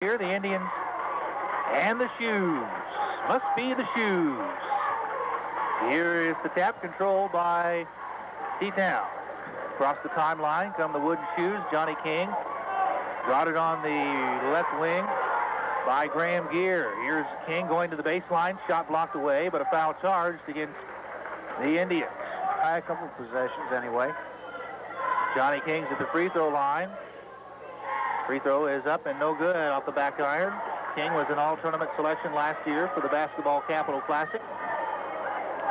here, the Indians and the shoes. Must be the shoes. Here is the tap controlled by T-Town. Across the timeline come the wooden shoes. Johnny King brought it on the left wing by Graham Gear. Here's King going to the baseline. Shot blocked away, but a foul charged against the Indians. A couple of possessions anyway. Johnny King's at the free throw line. Free throw is up and no good off the back iron. King was an all-tournament selection last year for the Basketball Capital Classic,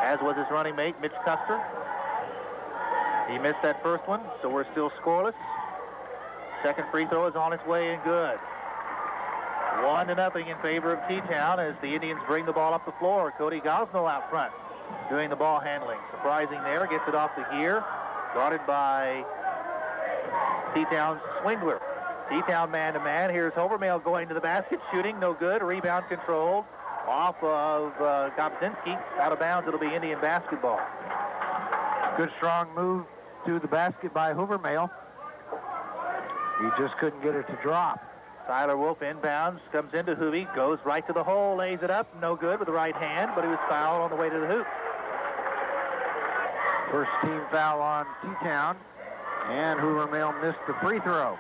as was his running mate, Mitch Custer. He missed that first one, so we're still scoreless. Second free throw is on its way and good. 1-0 in favor of T-Town as the Indians bring the ball up the floor. Cody Gosnell out front doing the ball handling. Surprising there, gets it off the gear. Guarded by T-Town's Swingler. T-Town man-to-man. Here's Overmail going to the basket, shooting, no good. Rebound controlled off of Kopczynski. Out of bounds, it'll be Indian basketball. Good strong move to the basket by Hoovermail. He just couldn't get it to drop. Tyler Wolf inbounds, comes into Hoovy, goes right to the hole, lays it up, no good with the right hand, but he was fouled on the way to the hoop. First team foul on T-Town, and Hoovermail missed the free throw.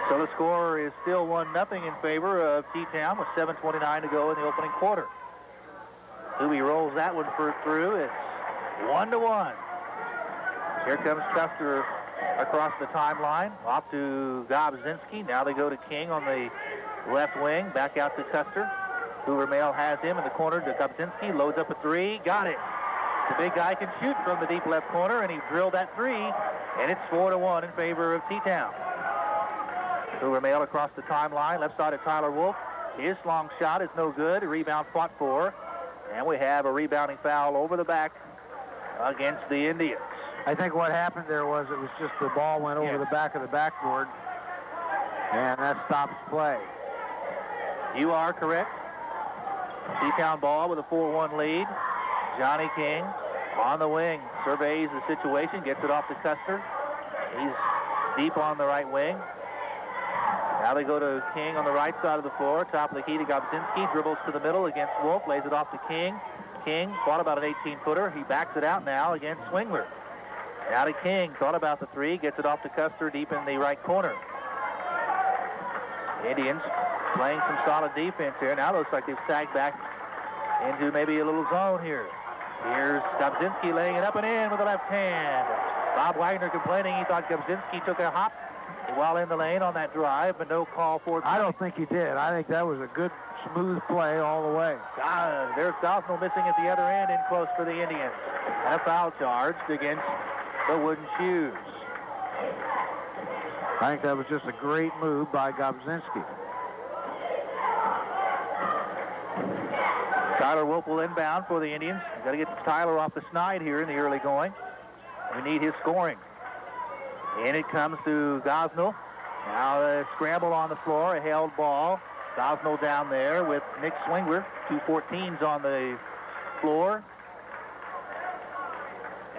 So the score is still 1-0 in favor of T-Town with 7:29 to go in the opening quarter. Hoovy rolls that one through. It's 1-1. Here comes Custer across the timeline, off to Gobzinski. Now they go to King on the left wing, back out to Custer. Hoovermail has him in the corner to Gobzinski, loads up a three, got it. The big guy can shoot from the deep left corner, and he drilled that three, and it's 4-1 in favor of T-Town. Hoovermail across the timeline, left side of Tyler Wolf. His long shot is no good. Rebound fought for, and we have a rebounding foul over the back against the Indians. I think what happened there was it was just the ball went over the back of the backboard, and that stops play. You are correct. T-Town ball with a 4-1 lead. Johnny King on the wing, surveys the situation, gets it off to Custer. He's deep on the right wing. Now they go to King on the right side of the floor, top of the key to Gobzinski, dribbles to the middle against Wolf, lays it off to King. King thought about an 18-footer. He backs it out now against Swingler. Now to King, thought about the three, gets it off to Custer deep in the right corner. Indians playing some solid defense here. Now it looks like they've sagged back into maybe a little zone here. Here's Gobzinski laying it up and in with the left hand. Bob Wagner complaining he thought Gobzinski took a hop while in the lane on that drive, but no call for it. I don't think he did. I think that was a good, smooth play all the way. There's Gosnell missing at the other end, in close for the Indians. And a foul charged against the wooden shoes. I think that was just a great move by Gobzinski. Tyler Wolf will inbound for the Indians. Got to get Tyler off the snide here in the early going. We need his scoring. In it comes to Gosnell. Now a scramble on the floor, a held ball. Gosnell down there with Nick Swingler. 2 14s on the floor.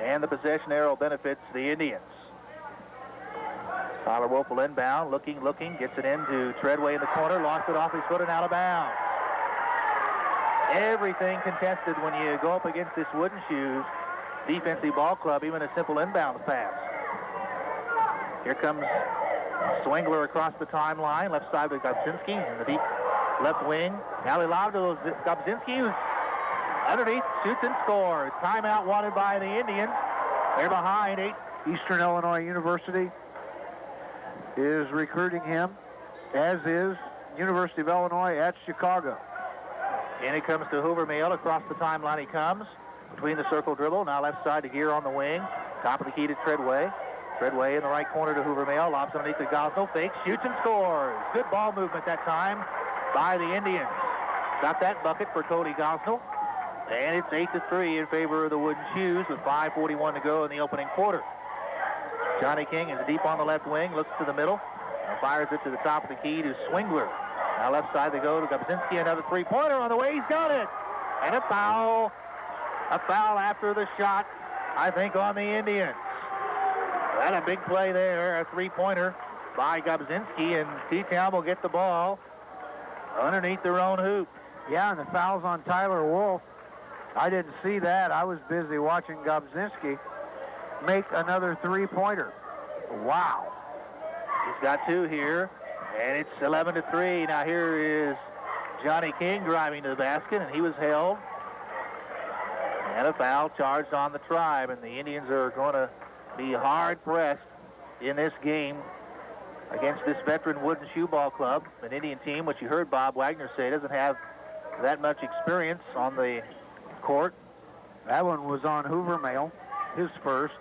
And the possession arrow benefits the Indians. Tyler Wolf will inbound, looking, gets it into Treadway in the corner, lost it off his foot and out of bounds. Everything contested when you go up against this wooden shoes defensive ball club, even a simple inbound pass. Here comes Swingler across the timeline, left side with Gobzinski in the deep left wing. Now they lob to Gobzinski, who's underneath, shoots and scores. Timeout wanted by the Indians. They're behind 8. Eastern Illinois University is recruiting him, as is University of Illinois at Chicago. And it comes to Hoovermail. Across the timeline he comes. Between the circle dribble. Now left side to Gear on the wing. Top of the key to Treadway. Treadway in the right corner to Hoovermail. Lobs underneath to Gosnell. Fakes, shoots, and scores. Good ball movement that time by the Indians. Got that bucket for Cody Gosnell. And it's 8-3 in favor of the wooden shoes with 5:41 to go in the opening quarter. Johnny King is deep on the left wing. Looks to the middle. And fires it to the top of the key to Swingler. Now left side they go to Gobzinski. Another three-pointer on the way. He's got it. And a foul. A foul after the shot, I think, on the Indians. That a big play there. A three-pointer by Gobzinski, and T-Town will get the ball underneath their own hoop. Yeah, and the foul's on Tyler Wolf. I didn't see that. I was busy watching Gobzinski make another three-pointer. Wow. He's got 2 here, and it's 11-3. Now here is Johnny King driving to the basket, and he was held. And a foul charged on the Tribe, and the Indians are going to be hard-pressed in this game against this veteran Wooden Shoe Ball Club, an Indian team, which you heard Bob Wagner say doesn't have that much experience on the court. That one was on Hoover Mail, his first.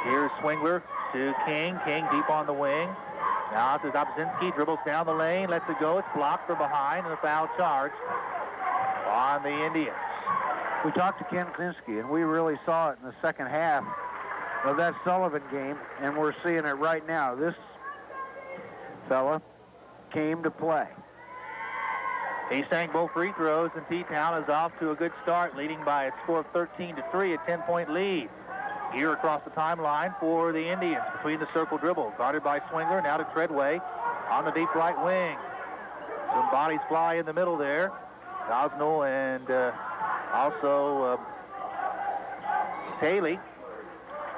Here's Swingler to King. King deep on the wing. Now to Gobzinski, dribbles down the lane, lets it go. It's blocked from behind, and a foul charge on the Indians. We talked to Ken Gobzinski, and we really saw it in the second half of that Sullivan game, and we're seeing it right now. This fella came to play. He sank both free throws, and T-Town is off to a good start, leading by a score of 13-3, a 10-point lead. Here across the timeline for the Indians, between the circle dribble, guarded by Swingler, now to Treadway on the deep right wing. Some bodies fly in the middle there. Gosnell and also Haley.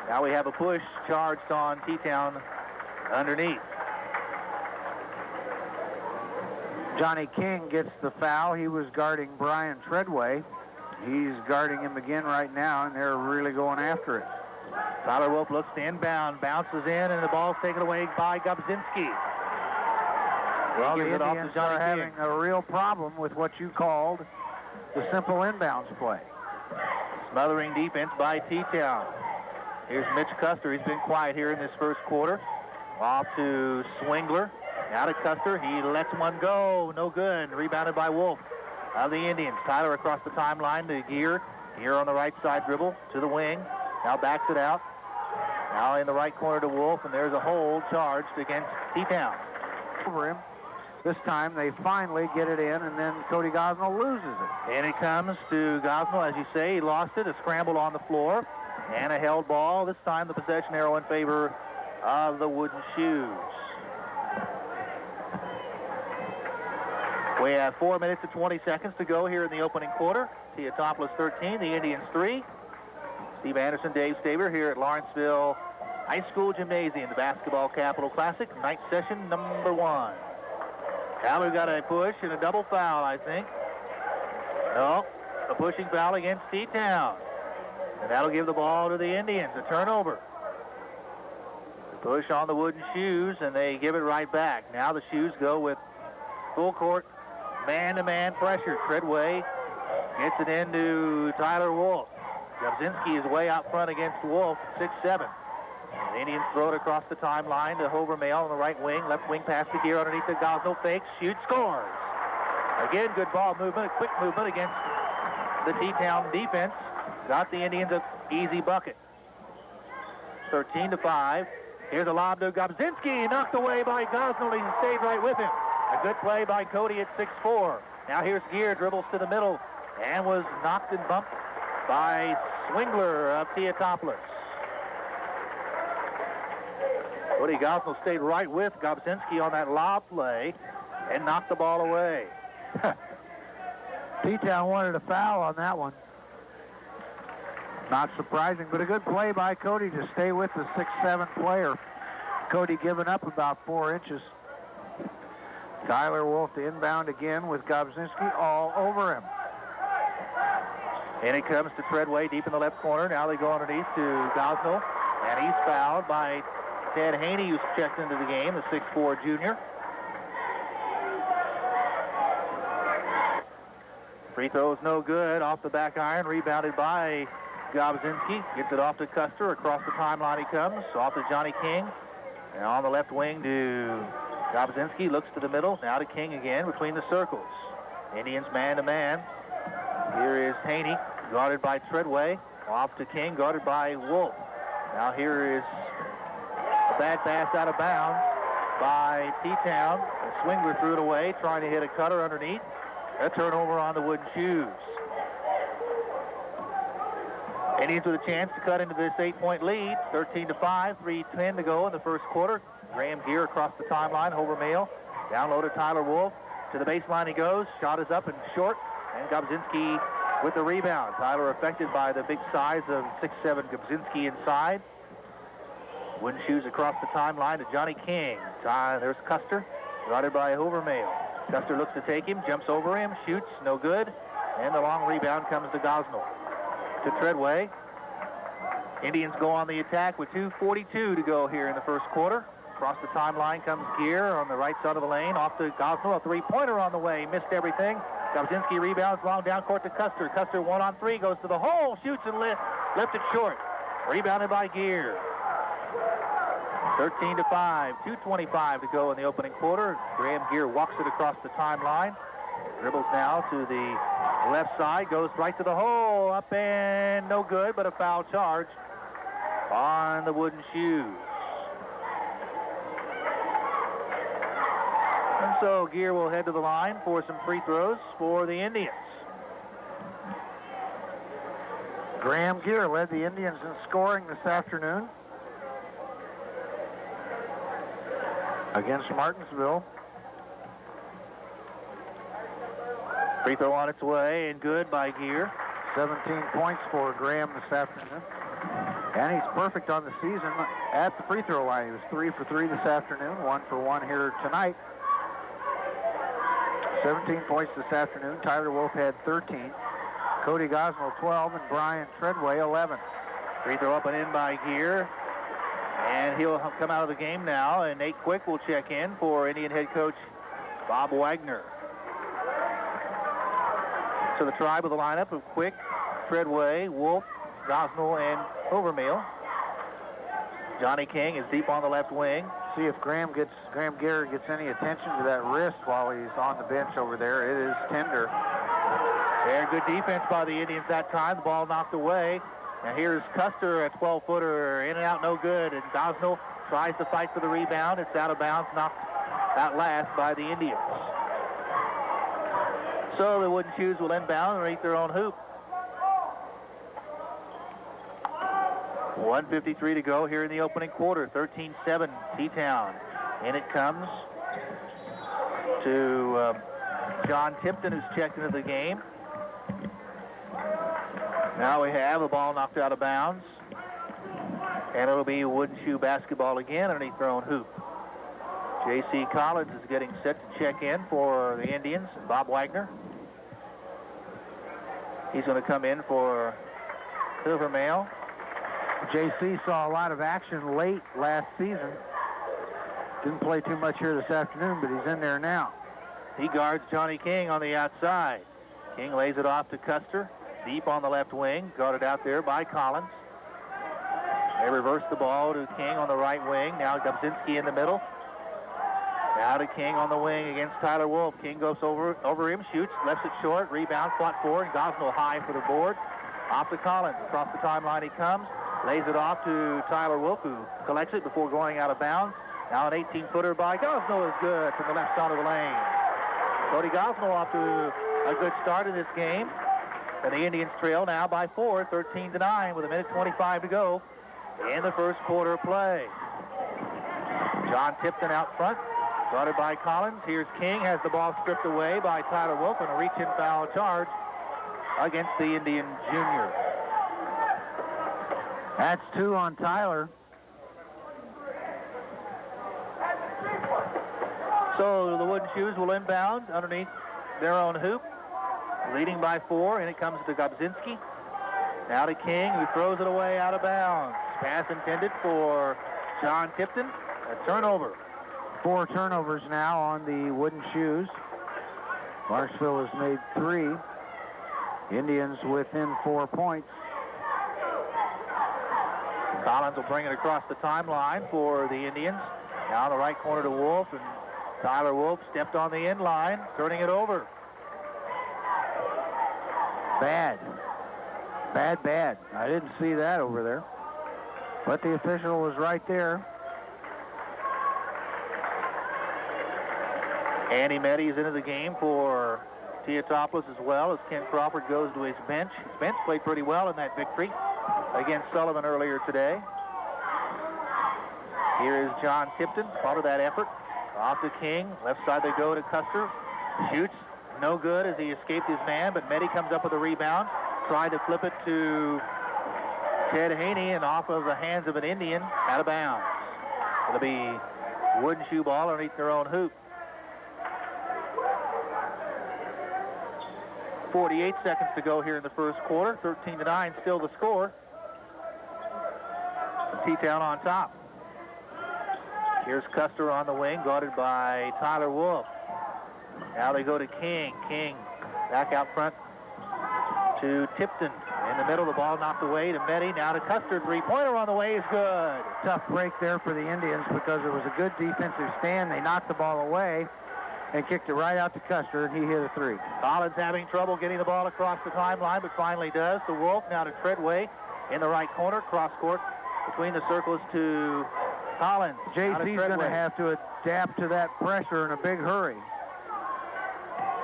Now we have a push charged on T-Town underneath. Johnny King gets the foul. He was guarding Brian Treadway. He's guarding him again right now, and they're really going after it. Tyler Wolf looks to inbound, bounces in, and the ball's taken away by Gobzinski. Well, the Indians are having a real problem with what you called the simple inbounds play. Smothering defense by T-Town. Here's Mitch Custer. He's been quiet here in this first quarter. Off to Swingler. Now to Custer. He lets one go. No good. Rebounded by Wolf of the Indians. Tyler across the timeline to Gear. Gear on the right side dribble to the wing. Now backs it out. Now in the right corner to Wolf, and there's a hold charged against T-Town. Over him. This time they finally get it in, and then Cody Gosnell loses it. And it comes to Gosnell, as you say. He lost it. A scramble on the floor. And a held ball. This time the possession arrow in favor of the Wooden Shoes. We have 4 minutes and 20 seconds to go here in the opening quarter. Teutopolis 13, the Indians 3. Steve Anderson, Dave Staber here at Lawrenceville High School Gymnasium, the Basketball Capital Classic, night session number 1. Tyler got a push and a double foul, I think. No, a pushing foul against T-Town. And that'll give the ball to the Indians, a turnover. The push on the Wooden Shoes, and they give it right back. Now the Shoes go with full court, man-to-man pressure. Treadway gets it into Tyler Wolf. Gobzinski is way out front against Wolf, 6'7". The Indians throw it across the timeline to Hoover Mail on the right wing. Left wing pass to Gear underneath the Gosnell. Fakes, shoots, scores. Again, good ball movement, a quick movement against the T-Town defense. Got the Indians an easy bucket. 13-5. Here's a lob to Gobzinski, knocked away by Gosnell. He stayed right with him. A good play by Cody at 6'4". Now here's Gear, dribbles to the middle, and was knocked and bumped by Swingler of Teutopolis. Cody Gosnell stayed right with Gobzinski on that lob play and knocked the ball away. T-Town wanted a foul on that one. Not surprising, but a good play by Cody to stay with the 6'7" player. Cody giving up about 4 inches. Tyler Wolf to inbound again with Gobzinski all over him. And it comes to Treadway deep in the left corner. Now they go underneath to Gosnell, and he's fouled by Ted Haney, who's checked into the game, the 6'4" junior. Free throw's no good. Off the back iron, rebounded by Gobzinski. Gets it off to Custer. Across the timeline he comes. Off to Johnny King. And on the left wing to Gobzinski. Looks to the middle. Now to King again between the circles. Indians man-to-man. Here is Haney, guarded by Treadway. Off to King, guarded by Wolf. Now here is a bad pass out of bounds by T-Town. The Swingler threw it away, trying to hit a cutter underneath. A turnover on the Wooden Shoes. Indians with a chance to cut into this 8-point lead. 13-5, 3:10 to go in the first quarter. Graham Gear across the timeline. Hovermail down low to Tyler Wolf. To the baseline he goes. Shot is up and short. And Gobzinski with the rebound. Tyler affected by the big size of 6'7" Gobzinski inside. Wooden Shoes across the timeline to Johnny King. There's Custer, guarded by Hovermail. Custer looks to take him, jumps over him, shoots, no good. And the long rebound comes to Gosnell. To Treadway. Indians go on the attack with 2:42 to go here in the first quarter. Across the timeline comes Gear on the right side of the lane. Off to Gosnell, a three-pointer on the way. Missed everything. Gobzinski rebounds long down court to Custer. Custer 1-on-3, goes to the hole, shoots and lifted short. Rebounded by Gear. 13-5, 2:25 to go in the opening quarter. Graham Gear walks it across the timeline. Dribbles now to the left side, goes right to the hole, up and no good, but a foul charge on the Wooden Shoes. And so Gear will head to the line for some free throws for the Indians. Graham Gear led the Indians in scoring this afternoon against Martinsville. Free throw on its way and good by Gear. 17 points for Graham this afternoon. And he's perfect on the season at the free throw line. He was 3 for 3 this afternoon, 1 for 1 here tonight. 17 points this afternoon. Tyler Wolf had 13. Cody Gosnell 12 and Brian Treadway 11. Free throw up and in by Gear. And he'll come out of the game now, and Nate Quick will check in for Indian head coach Bob Wagner. So the tribe of the lineup of Quick, Treadway, Wolf, Gosnell, and Overmeal. Johnny King is deep on the left wing. See if Graham Gear gets any attention to that wrist while he's on the bench over there. It is tender. Very good defense by the Indians that time. The ball knocked away. And here's Custer, a 12-footer, in and out, no good. And Gosnell tries to fight for the rebound. It's out of bounds, knocked out last by the Indians. So the Wooden Shoes will inbound and reach their own hoop. 1:53 to go here in the opening quarter. 13-7, T-Town. In it comes to John Tipton, who's checked into the game. Now we have a ball knocked out of bounds. And it'll be Wooden Shoe basketball again underneath their own hoop. J.C. Collins is getting set to check in for the Indians. Bob Wagner. He's going to come in for Silvermail. J.C. saw a lot of action late last season. Didn't play too much here this afternoon, but he's in there now. He guards Johnny King on the outside. King lays it off to Custer. Deep on the left wing, guarded out there by Collins. They reverse the ball to King on the right wing. Now Gobzinski in the middle. Now to King on the wing against Tyler Wolf. King goes over him, shoots, left it short, rebound, fought for, and Gosnell high for the board. Off to Collins. Across the timeline he comes. Lays it off to Tyler Wolf, who collects it before going out of bounds. Now an 18-footer by Gosnell is good from the left side of the lane. Cody Gosnell off to a good start in this game. And the Indians trail now by 4, 13-9, with 1:25 to go in the first quarter of play. John Tipton out front, guarded by Collins. Here's King, has the ball stripped away by Tyler Wolf, and a reach-in foul charge against the Indian junior. That's 2 on Tyler. So the Wooden Shoes will inbound underneath their own hoop. Leading by 4, and it comes to Gobzinski. Now to King, who throws it away out of bounds. Pass intended for John Tipton. A turnover. 4 turnovers now on the Wooden Shoes. Lawrenceville has made 3. Indians within 4 points. Collins will bring it across the timeline for the Indians. Now the right corner to Wolf, and Tyler Wolf stepped on the end line, turning it over. Bad. I didn't see that over there. But the official was right there. Andy Meddy's into the game for Teutopolis as well, as Ken Crawford goes to his bench. His bench played pretty well in that victory. against Sullivan earlier today. Here is John Tipton, part of that effort. Off to King. Left side they go to Custer. Shoots. No good as he escaped his man, but Meddy comes up with a rebound. Tried to flip it to Ted Haney, and off of the hands of an Indian, out of bounds. It'll be wooden shoe ball underneath their own hoop. 48 seconds to go here in the first quarter. 13-9 still the score. T-Town on top. Here's Custer on the wing, guarded by Tyler Wolf. Now they go to King. King back out front to Tipton. In the middle, the ball knocked away to Meddy. Now to Custer. Three-pointer on the way is good. Tough break there for the Indians because it was a good defensive stand. They knocked the ball away and kicked it right out to Custer, and he hit a three. Collins having trouble getting the ball across the timeline, but finally does. To Wolf, now to Treadway in the right corner, cross court between the circles to Collins. JC's going to have to adapt to that pressure in a big hurry.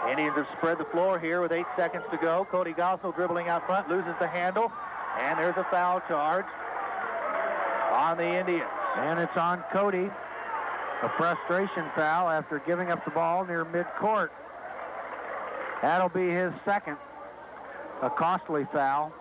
Indians have spread the floor here with 8 seconds to go. Cody Gosnell dribbling out front, loses the handle, and there's a foul charge on the Indians. And it's on Cody. A frustration foul after giving up the ball near midcourt. That'll be his second. A costly foul.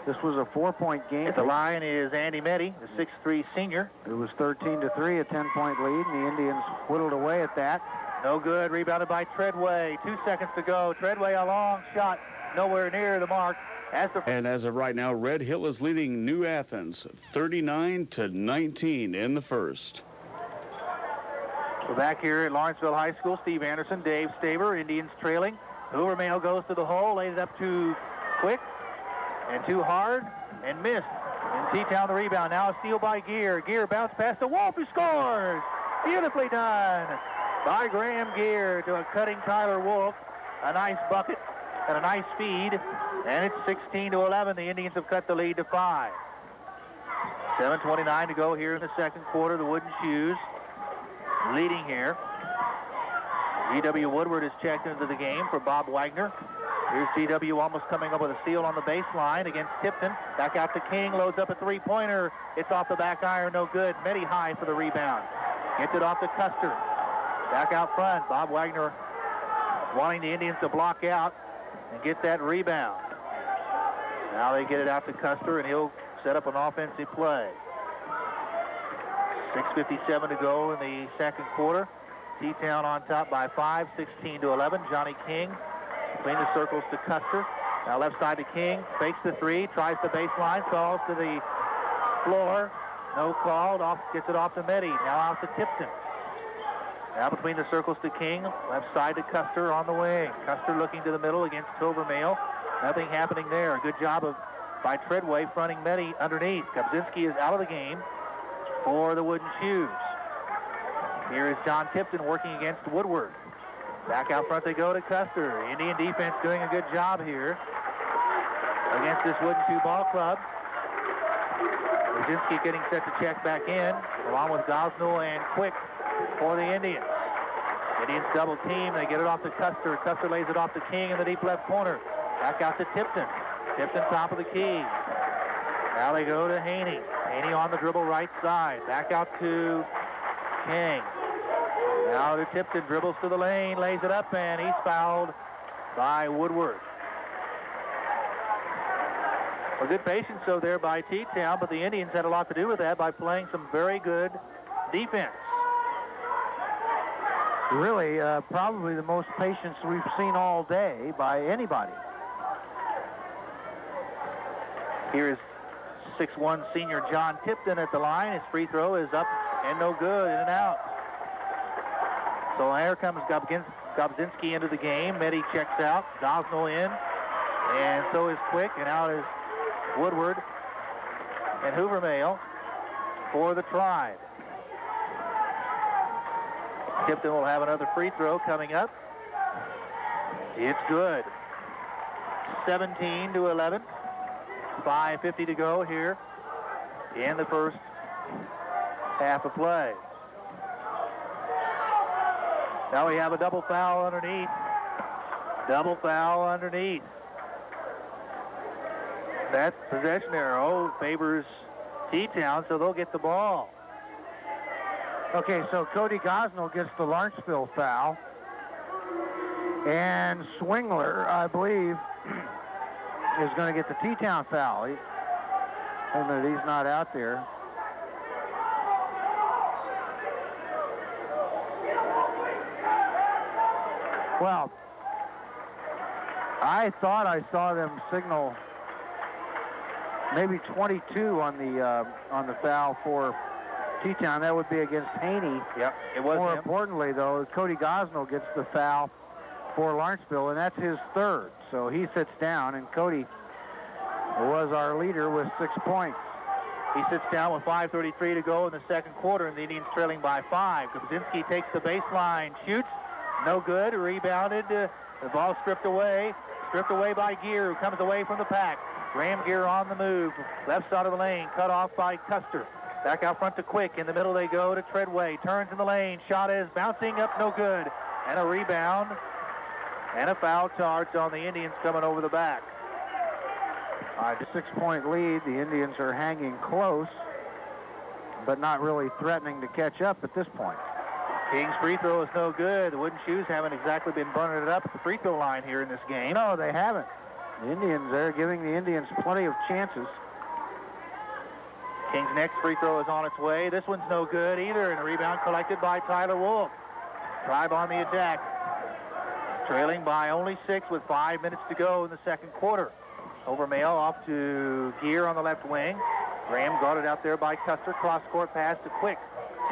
This was a 4-point game. At the line is Andy Meddy, the 6'3" senior. It was 13-3, a 10-point lead, and the Indians whittled away at that. No good. Rebounded by Treadway. 2 seconds to go. Treadway, a long shot, nowhere near the mark. And as of right now, Red Hill is leading New Athens 39-19 in the first. We're back here at Lawrenceville High School. Steve Anderson, Dave Staver, Indians trailing. Hoovermail goes to the hole, lays it up too quick and too hard, and missed. And T-Town the rebound. Now a steal by Gear. Gear bounce pass to Wolf, who scores. Beautifully done by Graham Gear to a cutting Tyler Wolf. A nice bucket and a nice feed. And it's 16-11. The Indians have cut the lead to 5. 7:29 to go here in the second quarter. The Wooden Shoes leading here. G.W. Woodward is checked into the game for Bob Wagner. Here's G.W. almost coming up with a steal on the baseline against Tipton. Back out to King, loads up a three-pointer. It's off the back iron, no good. Meddy high for the rebound. Gets it off to Custer. Back out front. Bob Wagner wanting the Indians to block out and get that rebound. Now they get it out to Custer, and he'll set up an offensive play. 6:57 to go in the second quarter. T-Town on top by 5, 16-11. Johnny King between the circles to Custer. Now left side to King. Fakes the three. Tries the baseline. Falls to the floor. No call. Gets it off to Meddy. Now out to Tipton. Now between the circles to King. Left side to Custer on the wing. Custer looking to the middle against Tovermail. Nothing happening there. Good job by Treadway fronting Meddy underneath. Kabzinski is out of the game for the Wooden Shoes. Here is John Tipton working against Woodward. Back out front they go to Custer. Indian defense doing a good job here against this Wooden Shoe ball club. Kabzinski getting set to check back in, along with Gosnell and Quick for the Indians. Indians double team. They get it off to Custer. Custer lays it off to King in the deep left corner. Back out to Tipton. Tipton top of the key. Now they go to Haney. Haney on the dribble right side. Back out to King. Now to Tipton. Dribbles to the lane. Lays it up, and he's fouled by Woodward. A good patience, though, there by T-Town, but the Indians had a lot to do with that by playing some very good defense. Really, probably the most patience we've seen all day by anybody. Here is 6'1" senior John Tipton at the line. His free throw is up and no good, in and out. So here comes Gobzinski into the game. Meddy checks out. Gosnell in. And so is Quick. And out is Woodward and Hoovermail for the Tribe. Tipton will have another free throw coming up. It's good. 17-11. 5:50 to go here in the first half of play. Now we have a double foul underneath. Double foul underneath. That possession arrow favors T-Town, so they'll get the ball. Okay, so Cody Gosnell gets the Lawrenceville foul. And Swingler, I believe, is going to get the T-Town foul. And he's not out there. Well, I thought I saw them signal maybe 22 on the foul for T-Town. That would be against Haney. Yep, it was More him. importantly, though, Cody Gosnell gets the foul for Lawrenceville, and that's his third. So he sits down, and Cody was our leader with 6 points. He sits down with 5:33 to go in the second quarter, and the Indians trailing by 5. Kubzinski takes the baseline, shoots, no good, rebounded, the ball stripped away by Gear, who comes away from the pack. Graham Gear on the move, left side of the lane, cut off by Custer. Back out front to Quick, in the middle they go to Treadway, turns in the lane, shot is bouncing up, no good, and a rebound, and a foul charge on the Indians coming over the back. A 6-point lead. The Indians are hanging close, but not really threatening to catch up at this point. King's free throw is no good. The Wooden Shoes haven't exactly been burning it up at the free throw line here in this game. No, they haven't. The Indians, they're giving the Indians plenty of chances. King's next free throw is on its way. This one's no good either, and a rebound collected by Tyler Wolf. Tribe on the attack. Trailing by only 6 with 5 minutes to go in the second quarter. Overmail off to Gear on the left wing. Graham guarded out there by Custer. Cross-court pass to Quick.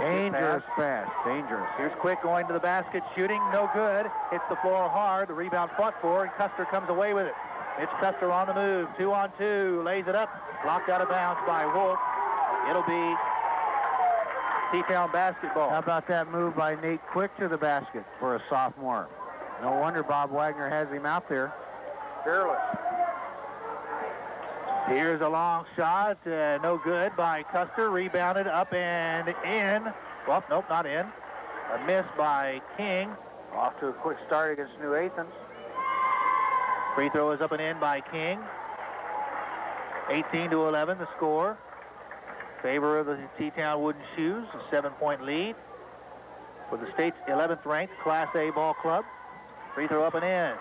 Dangerous pass. Dangerous. Here's Quick going to the basket, shooting, no good. Hits the floor hard. The rebound fought for, and Custer comes away with it. It's Custer on the move. 2-on-2. Lays it up. Blocked out of bounds by Wolf. It'll be T-Town basketball. How about that move by Nate Quick to the basket for a sophomore? No wonder Bob Wagner has him out there. Fearless. Here's a long shot, no good by Custer. Rebounded up and in. Well, nope, not in. A miss by King. Off to a quick start against New Athens. Free throw is up and in by King. 18-11 the score. Favor of the T-Town Wooden Shoes, a 7-point lead for the state's 11th ranked Class A ball club. Free throw up and in.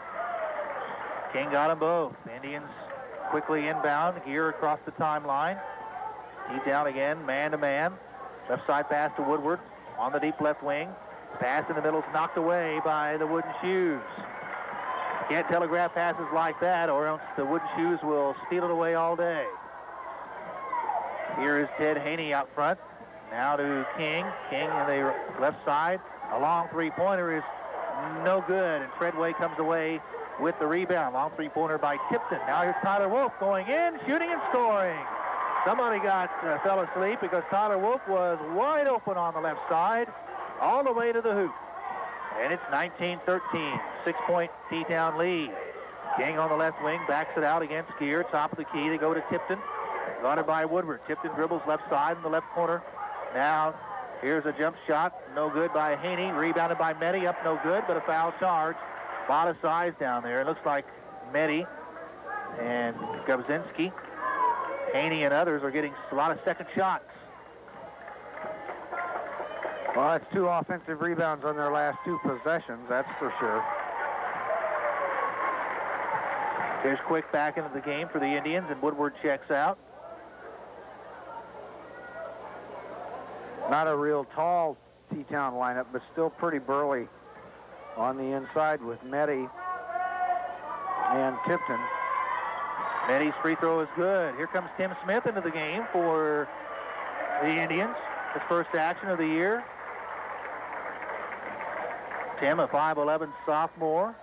King got them both. The Indians quickly inbound. Gear across the timeline. T-Town again, man-to-man. Left side pass to Woodward on the deep left wing. Pass in the middle is knocked away by the Wooden Shoes. Can't telegraph passes like that, or else the Wooden Shoes will steal it away all day. Here is Ted Haney out front. Now to King. King on the left side. A long three-pointer is no good, and Treadway comes away with the rebound. Long three-pointer by Tipton. Now here's Tyler Wolf going in, shooting and scoring. Somebody fell asleep because Tyler Wolf was wide open on the left side, all the way to the hoop. And it's 19-13, 6-point T-Town lead. King on the left wing backs it out against Gear. Top of the key, they go to Tipton. Guarded by Woodward. Tipton dribbles left side in the left corner. Now here's a jump shot, no good by Haney. Rebounded by Meddy, up no good, but a foul charge. A lot of size down there. It looks like Meddy and Gubzinski, Haney and others are getting a lot of second shots. Well, that's 2 offensive rebounds on their last 2 possessions, that's for sure. Here's Quick back into the game for the Indians, and Woodward checks out. Not a real tall T-Town lineup, but still pretty burly on the inside with Meddy and Tipton. Meddy's free throw is good. Here comes Tim Smith into the game for the Indians. His first action of the year. Tim, a 5'11 sophomore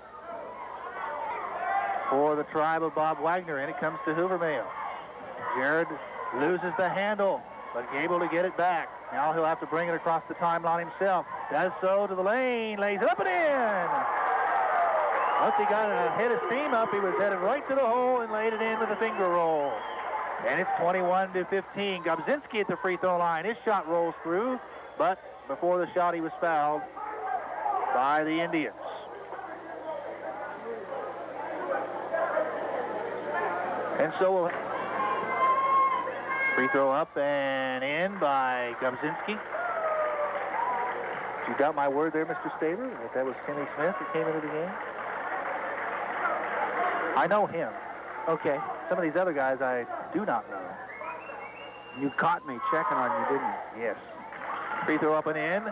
for the Tribe of Bob Wagner, and it comes to Hoovermail. Jared loses the handle, but able to get it back. Now he'll have to bring it across the timeline himself. Does so to the lane, lays it up and in. Once he got a head of steam up, he was headed right to the hole and laid it in with a finger roll. And it's 21-15. Gubzinski at the free throw line. His shot rolls through, but before the shot he was fouled by the Indians. And so Free throw up and in by Gubzinski. You got my word there, Mr. Staver, that was Kenny Smith that came into the game? I know him. Okay. Some of these other guys I do not know. You caught me checking on you, didn't you? Yes. Free throw up and in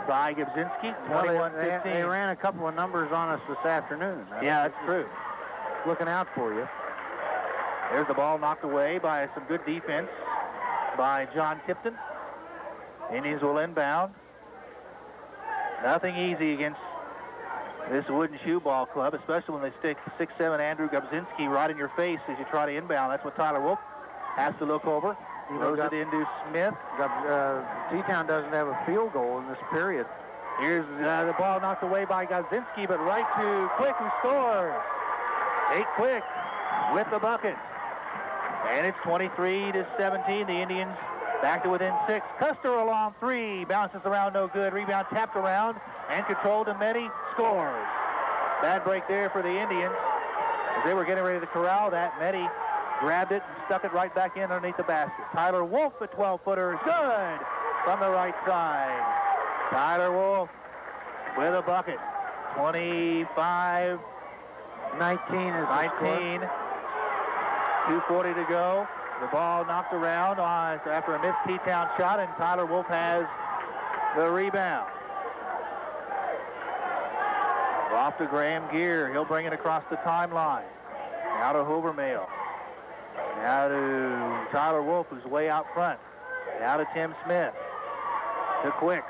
by Gubzinski. 21-15. They ran a couple of numbers on us this afternoon. Yeah, that's true. Looking out for you. There's the ball knocked away by some good defense by John Tipton. Indians will inbound. Nothing easy against this Wooden Shoe Ball Club, especially when they stick 6'7" Andrew Gubzinski right in your face as you try to inbound. That's what Tyler Wolf has to look over. Throws it into Smith. T-Town doesn't have a field goal in this period. Here's the ball knocked away by Gubzinski, but right to Quick, who scores. Nate Quick with the bucket. And it's 23-17. The Indians back to within 6. Custer a long three. Bounces around, no good. Rebound tapped around and controlled to Mehdi. Scores. Bad break there for the Indians. As they were getting ready to corral that, Mehdi grabbed it and stuck it right back in underneath the basket. Tyler Wolf, a 12-footer, is good from the right side. Tyler Wolf with a bucket. 25-19 is 19. 2:40 to go. The ball knocked around after a missed T-Town shot, and Tyler Wolf has the rebound. Off to Graham Gear. He'll bring it across the timeline. Now to Hoovermail. Now to Tyler Wolf, who's way out front. Now to Tim Smith. To Quick.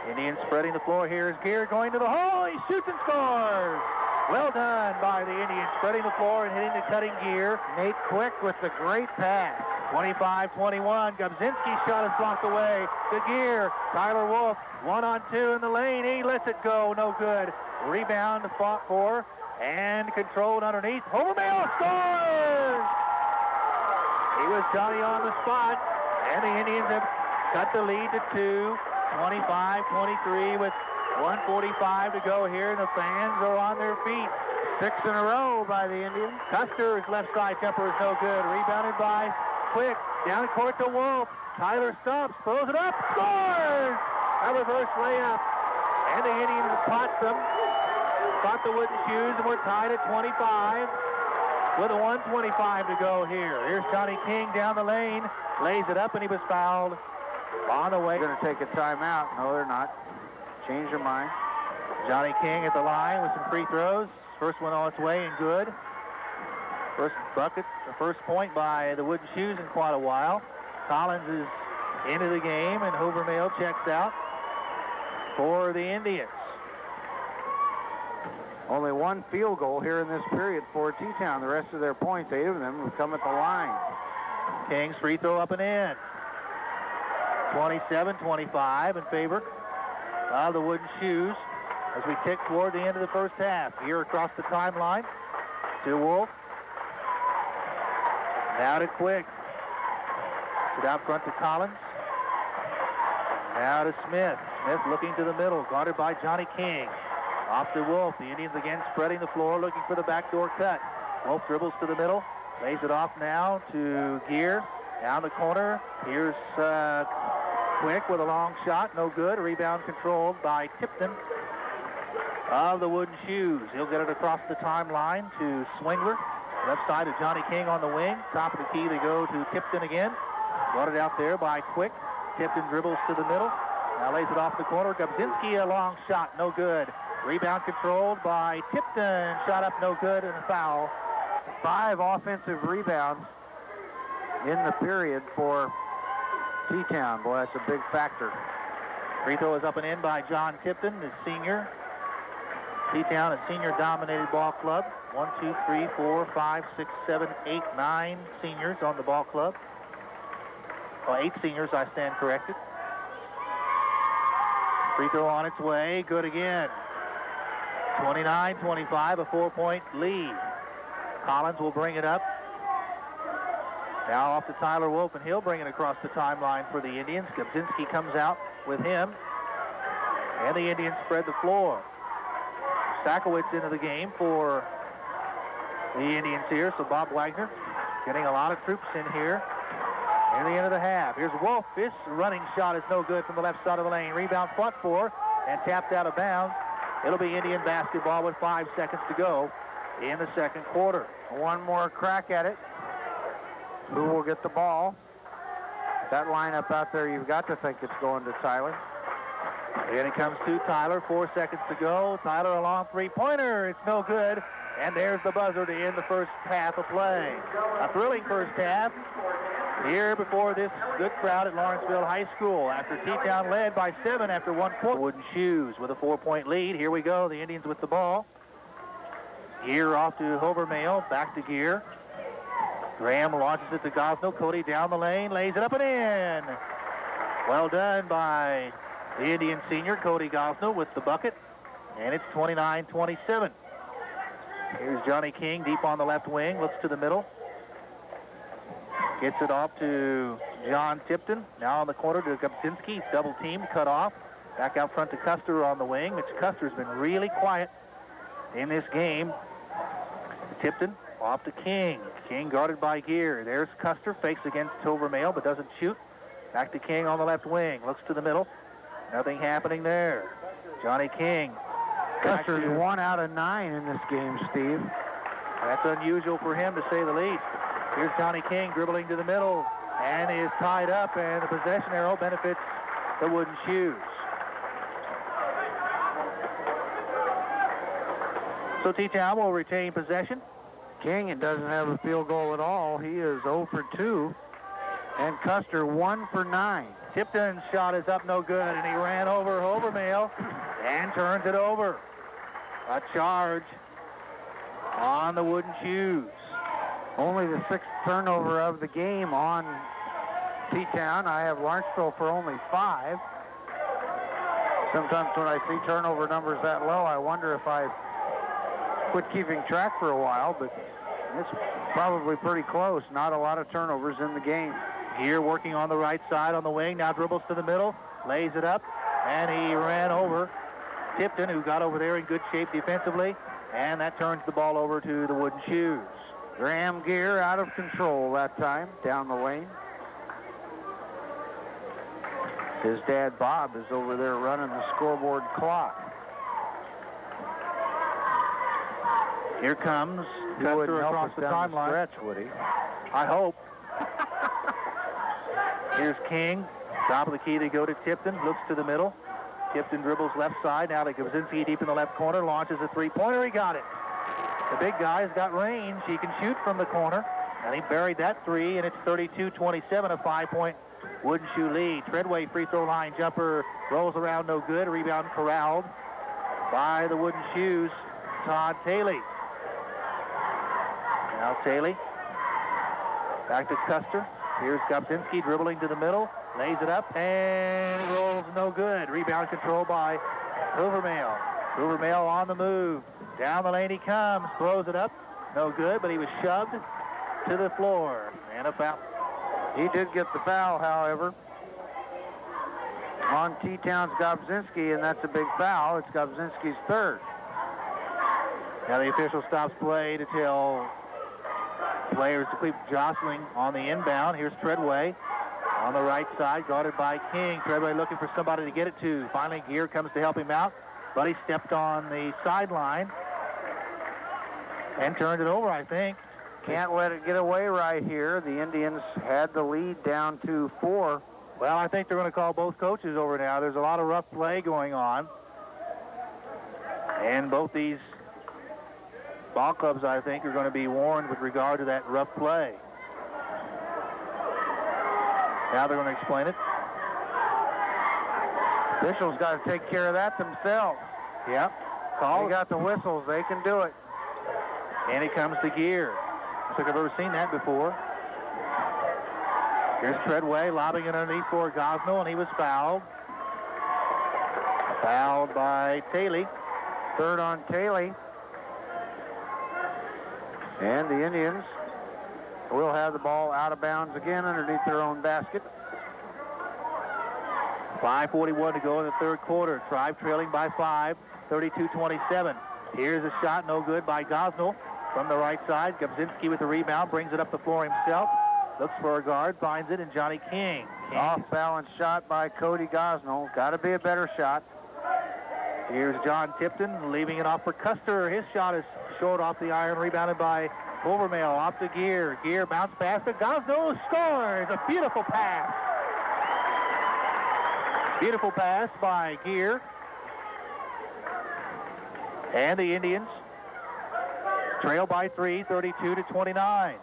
Indians spreading the floor. Here's Gear going to the hole. He shoots and scores. Well done by the Indians, spreading the floor and hitting the cutting Gear. Nate Quick with the great pass. 25-21. Gubzinski's shot is blocked away. To Gear. Tyler Wolf, 1-on-2 in the lane. He lets it go. No good. Rebound fought for and controlled underneath. Hoovermail scores! He was Johnny on the spot, and the Indians have cut the lead to 2. 25-23 with 1:45 to go here, and the fans are on their feet. 6 in a row by the Indians. Custer's left side jumper is no good. Rebounded by Quick. Down court to Wolf. Tyler stops, throws it up, scores! A reverse layup. And the Indians caught them. Caught the Wooden Shoes, and we're tied at 25 with a 1:25 to go here. Here's Johnny King down the lane. Lays it up, and he was fouled on the way. They're going to take a timeout. No, they're not. Change their mind. Johnny King at the line with some free throws. First one on its way and good. First bucket, the first point by the Wooden Shoes in quite a while. Collins is into the game, and Hoovermail checks out for the Indians. Only one field goal here in this period for T-Town. The rest of their points, 8 of them, have come at the line. King's free throw up and in. 27-25 in favor of the Wooden Shoes as we tick toward the end of the first half. Here across the timeline to Wolf. Now to Quick. Sit out front to Collins. Now to Smith. Smith looking to the middle, guarded by Johnny King. Off to Wolf. The Indians again spreading the floor, looking for the backdoor cut. Wolf dribbles to the middle, lays it off now to Gear. Down the corner. Here's Quick with a long shot, no good. Rebound controlled by Tipton of the Wooden Shoes. He'll get it across the timeline to Swingler. Left side of Johnny King on the wing. Top of the key, they go to Tipton again. Brought it out there by Quick. Tipton dribbles to the middle. Now lays it off the corner. Gubzinski, a long shot, no good. Rebound controlled by Tipton. Shot up, no good, and a foul. 5 offensive rebounds in the period for T-Town. Boy, that's a big factor. Free throw is up and in by John Tipton, the senior. T-Town, a senior-dominated ball club. 1, 2, 3, 4, 5, 6, 7, 8, 9 seniors on the ball club. Well, 8 seniors, I stand corrected. Free throw on its way, good again. 29-25, a 4-point lead. Collins will bring it up. Now off to Tyler Wolf, and he'll bring it across the timeline for the Indians. Gubzinski comes out with him, and the Indians spread the floor. Sakowicz into the game for the Indians here, so Bob Wagner getting a lot of troops in here near the end of the half. Here's Wolf. His running shot is no good from the left side of the lane. Rebound fought for and tapped out of bounds. It'll be Indian basketball with 5 seconds to go in the second quarter. One more crack at it. Who will get the ball? That lineup out there, you've got to think it's going to Tyler. And it comes to Tyler. 4 seconds to go. Tyler a long three-pointer. It's no good. And there's the buzzer to end the first half of play. A thrilling first half here before this good crowd at Lawrenceville High School. After T-Town led by 7 after 1 quarter. Wooden Shoes with a 4-point lead. Here we go. The Indians with the ball. Gear off to Hovermail. Back to Gear. Graham launches it to Gosnell. Cody down the lane. Lays it up and in. Well done by the Indian senior, Cody Gosnell, with the bucket. And it's 29-27. Here's Johnny King deep on the left wing. Looks to the middle. Gets it off to John Tipton. Now on the corner to Gubzinski. Double team, cut off. Back out front to Custer on the wing. Mitch Custer's been really quiet in this game. Tipton off to King. King guarded by Gear. There's Custer. Fakes against Tovermail but doesn't shoot. Back to King on the left wing. Looks to the middle. Nothing happening there. Johnny King. Custer's 1 out of 9 in this game, Steve. That's unusual for him, to say the least. Here's Johnny King dribbling to the middle and is tied up, and the possession arrow benefits the Wooden Shoes. So T-Town will retain possession. King, it doesn't have a field goal at all. He is 0 for 2. And Custer 1 for 9. Tipton's shot is up no good, and he ran over Hovermail and turns it over. A charge on the Wooden Shoes. Only the 6th turnover of the game on T-Town. I have Lawrenceville for only 5. Sometimes when I see turnover numbers that low, I wonder if I quit keeping track for a while, but it's probably pretty close. Not a lot of turnovers in the game. Here working on the right side on the wing. Now dribbles to the middle, lays it up, and he ran over Tipton, who got over there in good shape defensively, and that turns the ball over to the Wooden Shoes. Graham Gear out of control that time, down the lane. His dad, Bob, is over there running the scoreboard clock. Here comes He wouldn't Custer help across us the down timeline. stretch, would he? I hope. Here's King. Top of the key to go to Tipton. Looks to the middle. Tipton dribbles left side. Now to Gubzinski deep in the left corner. Launches a three-pointer. He got it. The big guy's got range. He can shoot from the corner. And he buried that three, and it's 32-27, a 5-point Wooden Shoe lead. Treadway free throw line jumper rolls around no good. Rebound corralled by the Wooden Shoes. Todd Taylor. Now Taylor. Back to Custer. Here's Gubzinski dribbling to the middle. Lays it up and it rolls no good. Rebound control by Hoovermail. Hoovermail on the move. Down the lane he comes. Throws it up. No good, but he was shoved to the floor. And a foul. He did get the foul, however, on T-Town's Gubzinski, and that's a big foul. It's Gubzinski's 3rd. Now the official stops play to tell players to keep jostling on the inbound. Here's Treadway on the right side, guarded by King. Treadway looking for somebody to get it to. Finally, Gear comes to help him out, but he stepped on the sideline and turned it over, I think. Can't let it get away right here. The Indians had the lead down to 4. Well, I think they're going to call both coaches over now. There's a lot of rough play going on. And both these ball clubs, I think, are going to be warned with regard to that rough play. Now they're going to explain it. Officials got to take care of that themselves. Yeah. Call. They got the whistles. They can do it. And it comes to Gear. I don't think I've ever seen that before. Here's Treadway lobbing it underneath for Gosnell, and he was fouled. Fouled by Taylor. 3rd on Taylor. And the Indians will have the ball out of bounds again underneath their own basket. 5:41 to go in the 3rd quarter. Tribe trailing by 5, 32-27. Here's a shot, no good by Gosnell. from the right side. Gubzinski with the rebound, brings it up the floor himself. Looks for a guard, finds it, and Johnny King. Off-balance shot by Cody Gosnell. Got to be a better shot. Here's John Tipton leaving it off for Custer. His shot is short off the iron, rebounded by Overmail. Off to Gear. Gear bounce pass to Gosnell. Scores! A beautiful pass. Beautiful pass by Gear. And the Indians trail by 3, 32-29.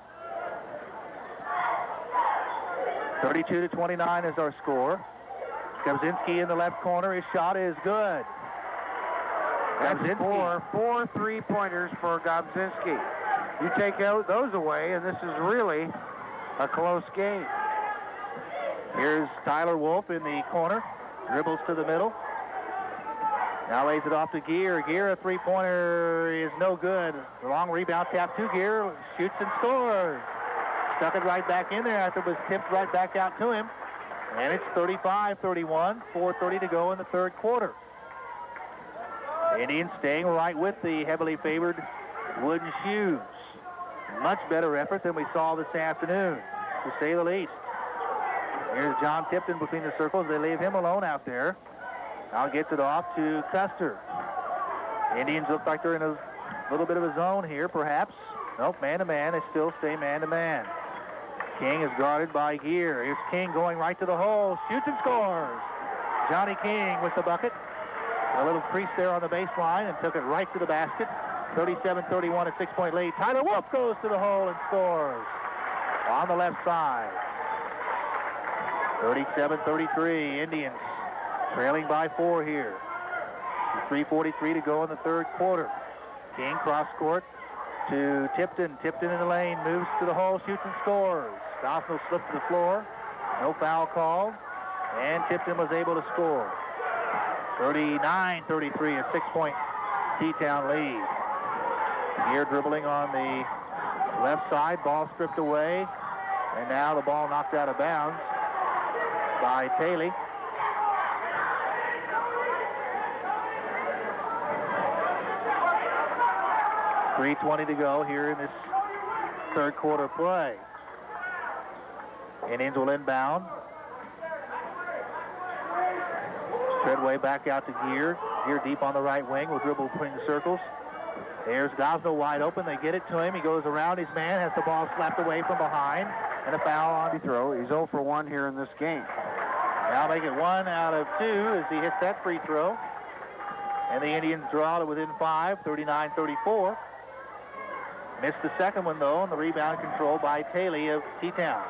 32-29 is our score. Gubzinski in the left corner. His shot is good. That's four three-pointers for Gubzinski. You take out those away, and this is really a close game. Here's Tyler Wolf in the corner. Dribbles to the middle. Now lays it off to Gear. Gear, a three-pointer is no good. The long rebound tap to Gear. Shoots and scores. Stuck it right back in there after it was tipped right back out to him. And it's 35-31, 4:30 to go in the third quarter. The Indians staying right with the heavily favored Wooden Shoes. Much better effort than we saw this afternoon, to say the least. Here's John Tipton between the circles. They leave him alone out there. Now gets it off to Custer. The Indians look like they're in a little bit of a zone here, perhaps. Nope, man-to-man. They still stay man-to-man. King is guarded by Gear. Here's King going right to the hole. Shoots and scores. Johnny King with the bucket. A little crease there on the baseline and took it right to the basket. 37-31, a 6-point lead. Tyler Wolf goes to the hole and scores on the left side. 37-33, Indians trailing by 4 here. 3:43 to go in the third quarter. King cross court to Tipton. Tipton in the lane, moves to the hole, shoots and scores. Gosnell slipped to the floor. No foul called. And Tipton was able to score. 39-33, a 6-point T-Town lead. Here dribbling on the left side, ball stripped away. And now the ball knocked out of bounds by Taylor. .320 to go here in this third quarter play. Indians will inbound. Treadway back out to Gear. Gear deep on the right wing will dribble between the circles. There's Gosnell wide open. They get it to him. He goes around his man, has the ball slapped away from behind, and a foul on the throw. He's 0 for 1 here in this game. Now make it 1 out of 2 as he hits that free throw. And the Indians draw to within 5, 39-34. Missed the second one, though, and the rebound controlled by Taylor of T-Town.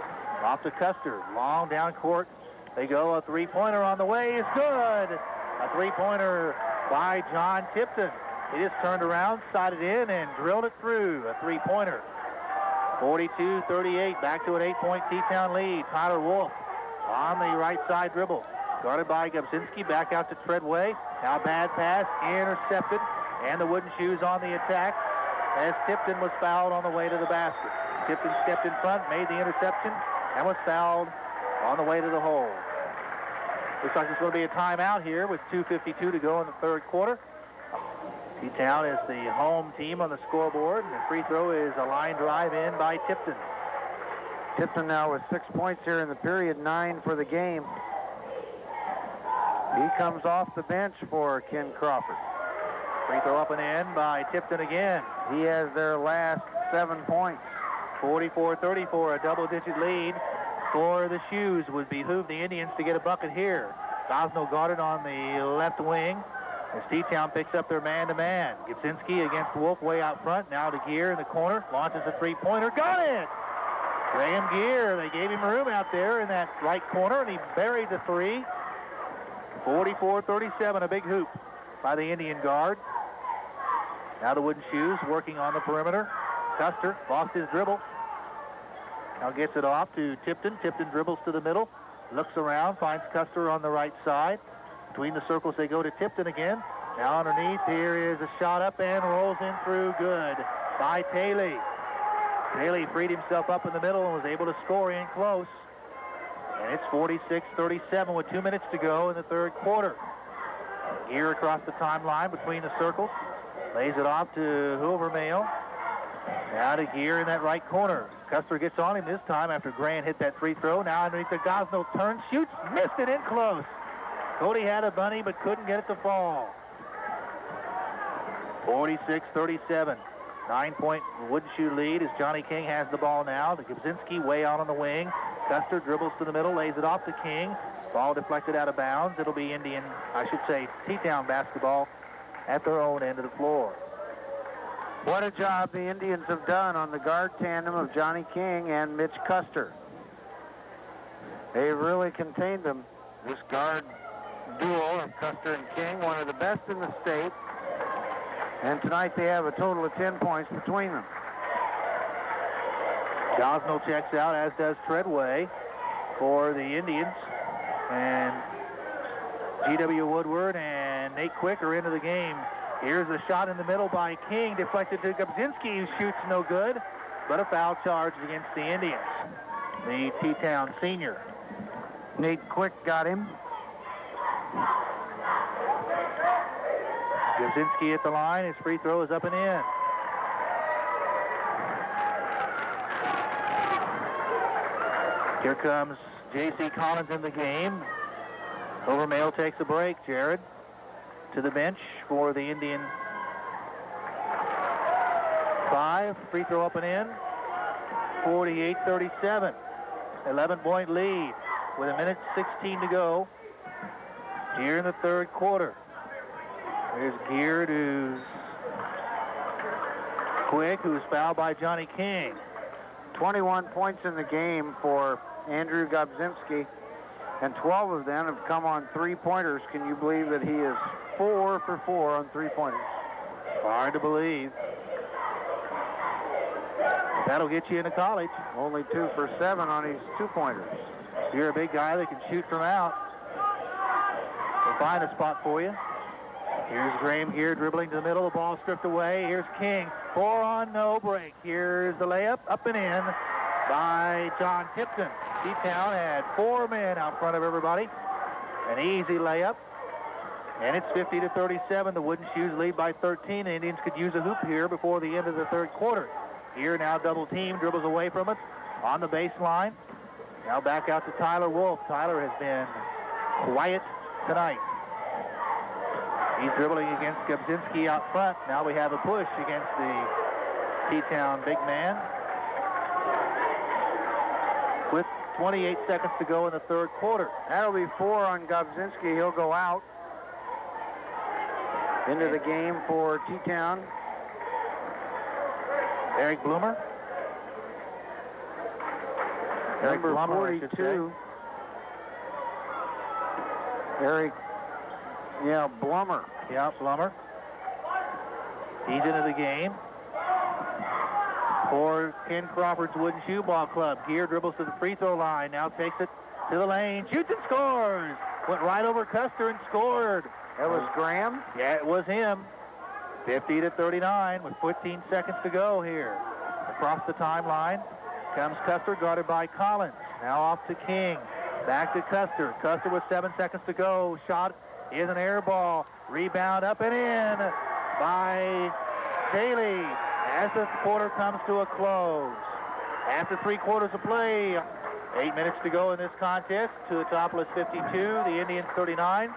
Off to Custer. Long down court. They go. A three-pointer on the way is good. A three-pointer by John Tipton. He just turned around, sided in, and drilled it through. A three-pointer. 42-38. Back to an 8-point T-Town lead. Tyler Wolf on the right side dribble. Guarded by Gubzinski. Back out to Treadway. Now bad pass. Intercepted. And the Wooden Shoes on the attack as Tipton was fouled on the way to the basket. Tipton stepped in front, made the interception, and was fouled on the way to the hole. Looks like there's going to be a timeout here with 2:52 to go in the third quarter. T-Town is the home team on the scoreboard, and the free throw is a line drive in by Tipton. Tipton now with 6 points here in the period, 9 for the game. He comes off the bench for Ken Crawford. Free throw up and in by Tipton again. He has their last 7 points. 44-34, a double-digit lead for the Shoes. Would behoove the Indians to get a bucket here. Gosnell guarded on the left wing as T-Town picks up their man-to-man. Gubzinski against Wolf way out front. Now to Gear in the corner. Launches a three-pointer. Got it! Graham Gear. They gave him room out there in that right corner, and he buried the three. 44-37, a big hoop by the Indian guard. Now the Wooden Shoes working on the perimeter. Custer lost his dribble. Now gets it off to Tipton. Tipton dribbles to the middle. Looks around, finds Custer on the right side. Between the circles, they go to Tipton again. Now underneath, here is a shot up and rolls in through. Good by Taylor. Taylor freed himself up in the middle and was able to score in close. And it's 46-37 with 2 minutes to go in the third quarter. Gear across the timeline between the circles. Lays it off to Overmail. Now to Gear in that right corner. Custer gets on him this time after Grant hit that free throw. Now underneath the Gosnell turn, shoots, missed it in close. Cody had a bunny but couldn't get it to fall. 46-37. 9-point Wooden Shoe lead as Johnny King has the ball now. To Gubzinski way out on the wing. Custer dribbles to the middle, lays it off to King. Ball deflected out of bounds. It'll be T-Town basketball at their own end of the floor. What a job the Indians have done on the guard tandem of Johnny King and Mitch Custer. They really contained them. This guard duo of Custer and King, one of the best in the state. And tonight they have a total of 10 points between them. Gosnell checks out, as does Treadway for the Indians. And G.W. Woodward and Nate Quick are into the game. Here's a shot in the middle by King, deflected to Gubzinski, who shoots no good, but a foul charge against the Indians. The T-Town senior. Nate Quick got him. Gubzinski at the line. His free throw is up and in. Here comes J.C. Collins in the game. Overmail takes a break. Jared to the bench for the Indian 5. Free throw up and in. 48-37. 11-point lead with 1:16 to go here in the third quarter. There's Gear to Quick, who's fouled by Johnny King. 21 points in the game for Andrew Gubzinski, and 12 of them have come on three-pointers. Can you believe that he is 4 for 4 on three-pointers? Hard to believe. That'll get you into college. Only 2 for 7 on his two-pointers. You're a big guy that can shoot from out. We'll find a spot for you. Here's Graham here dribbling to the middle. The ball stripped away. Here's King. 4 on, no break. Here's the layup, up and in by John Tipton. T-Town had 4 men out front of everybody. An easy layup. And it's 50-37. The Wooden Shoes lead by 13. The Indians could use a hoop here before the end of the third quarter. Here now double team, dribbles away from it on the baseline. Now back out to Tyler Wolf. Tyler has been quiet tonight. He's dribbling against Gubzinski out front. Now we have a push against the T-Town big man. With 28 seconds to go in the third quarter. That'll be 4 on Gubzinski. He'll go out into the game for T-Town. Eric Bloomer. Number Blummer, 42. Eric, Blummer. Yeah, Blummer. He's into the game for Ken Crawford's Wooden Shoe Ball Club. Gear dribbles to the free throw line. Now takes it to the lane. Shoots and scores. Went right over Custer and scored. That was Graham? Yeah, it was him. 50-39 with 15 seconds to go here. Across the timeline comes Custer, guarded by Collins. Now off to King. Back to Custer. Custer with 7 seconds to go. Shot is an air ball. Rebound up and in by Daly as the quarter comes to a close. After 3 quarters of play, 8 minutes to go in this contest. Teutopolis 52, the Indians 39.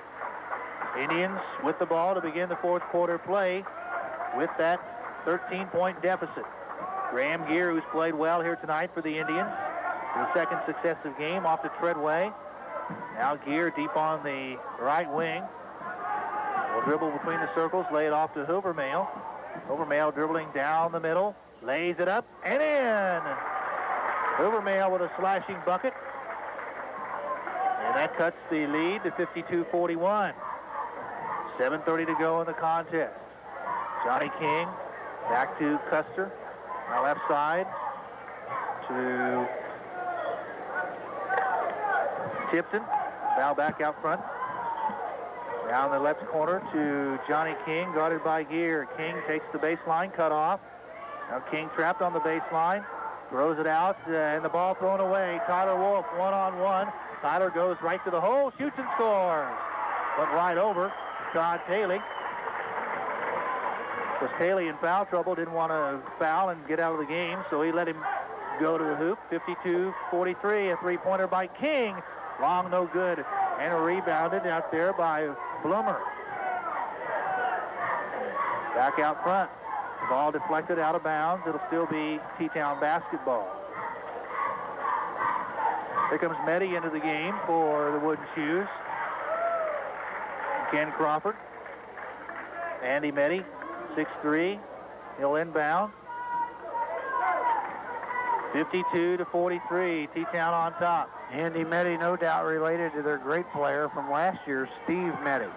Indians with the ball to begin the fourth quarter play with that 13-point deficit. Graham Gear, who's played well here tonight for the Indians, for the second successive game, off to Treadway. Now Gear deep on the right wing. Will dribble between the circles, lay it off to Hoovermail. Hoovermail dribbling down the middle, lays it up and in. Hoovermail with a slashing bucket. And that cuts the lead to 52-41. 7:30 to go in the contest. Johnny King back to Custer. Now left side to Tipton. Now back out front. Down the left corner to Johnny King, guarded by Gear. King takes the baseline, cut off. Now King trapped on the baseline. Throws it out, and the ball thrown away. Tyler Wolf, one-on-one. Tyler goes right to the hole, shoots and scores. Went right over Todd Taylor. Was Haley in foul trouble, didn't want to foul and get out of the game, so he let him go to the hoop. 52-43, a three-pointer by King. Long, no good, and rebounded out there by Bloomer. Back out front. Ball deflected out of bounds. It'll still be T-Town basketball. Here comes Meddy into the game for the Wooden Shoes. Ken Crawford. Andy Meddy, 6'3". He'll inbound. 52-43, T-Town on top. Andy Meddy, no doubt related to their great player from last year, Steve Meddy.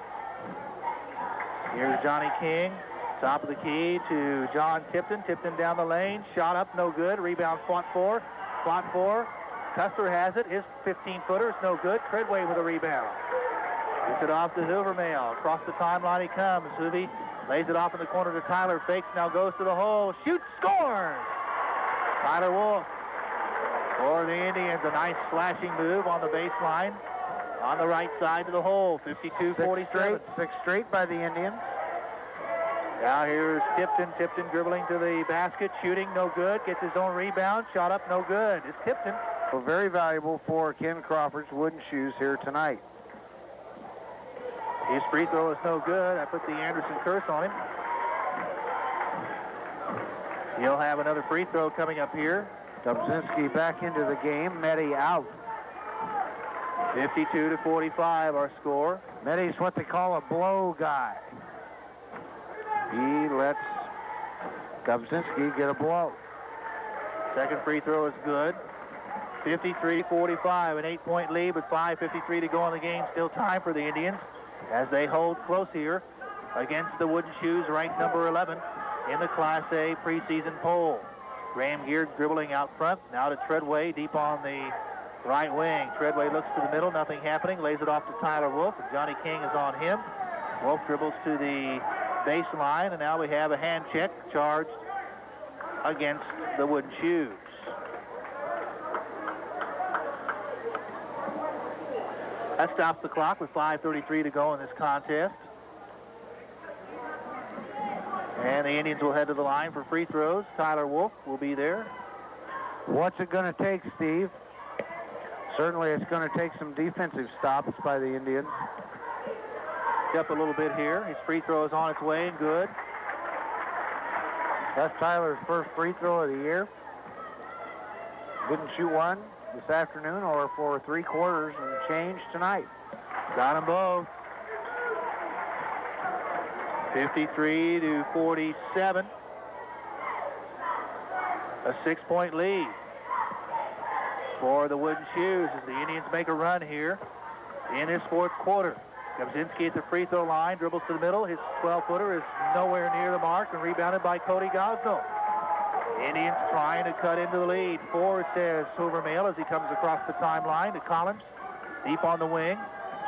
Here's Johnny King. Top of the key to John Tipton. Tipton down the lane. Shot up, no good. Rebound, fought for. Custer has it. His 15-footer is no good. Treadway with a rebound. Gets it off to Hoovermail. Across the timeline he comes. Hoovy lays it off in the corner to Tyler. Fakes, now goes to the hole. Shoots, scores! Tyler Wolf for the Indians. A nice slashing move on the baseline. On the right side to the hole. 52-47. Six straight by the Indians. Now here's Tipton. Tipton dribbling to the basket. Shooting, no good. Gets his own rebound. Shot up, no good. It's Tipton. So very valuable for Ken Crawford's Wooden Shoes here tonight. His free throw is no good. I put the Anderson curse on him. He'll have another free throw coming up here. Dobzinski back into the game. Meddy out. 52-45 our score. Meddy's what they call a blow guy. He lets Dobzinski get a blow. Second free throw is good. 53-45, an 8-point lead with 5:53 to go in the game. Still time for the Indians as they hold close here against the Wooden Shoes, ranked number 11 in the Class A preseason poll. Graham Gear dribbling out front. Now to Treadway deep on the right wing. Treadway looks to the middle, nothing happening. Lays it off to Tyler Wolf, and Johnny King is on him. Wolf dribbles to the baseline, and now we have a hand check charged against the Wooden Shoes. That stops the clock with 5:33 to go in this contest. And the Indians will head to the line for free throws. Tyler Wolf will be there. What's it going to take, Steve? Certainly it's going to take some defensive stops by the Indians. Up a little bit here. His free throw is on its way and good. That's Tyler's first free throw of the year. Didn't shoot one this afternoon or for 3 quarters and change tonight. Got them both. 53-47. A 6-point lead for the Wooden Shoes as the Indians make a run here in this fourth quarter. Dobzinski at the free throw line, dribbles to the middle. His 12-footer is nowhere near the mark and rebounded by Cody Gosnell. Indians trying to cut into the lead. 4, says Hoovermail as he comes across the timeline to Collins. Deep on the wing.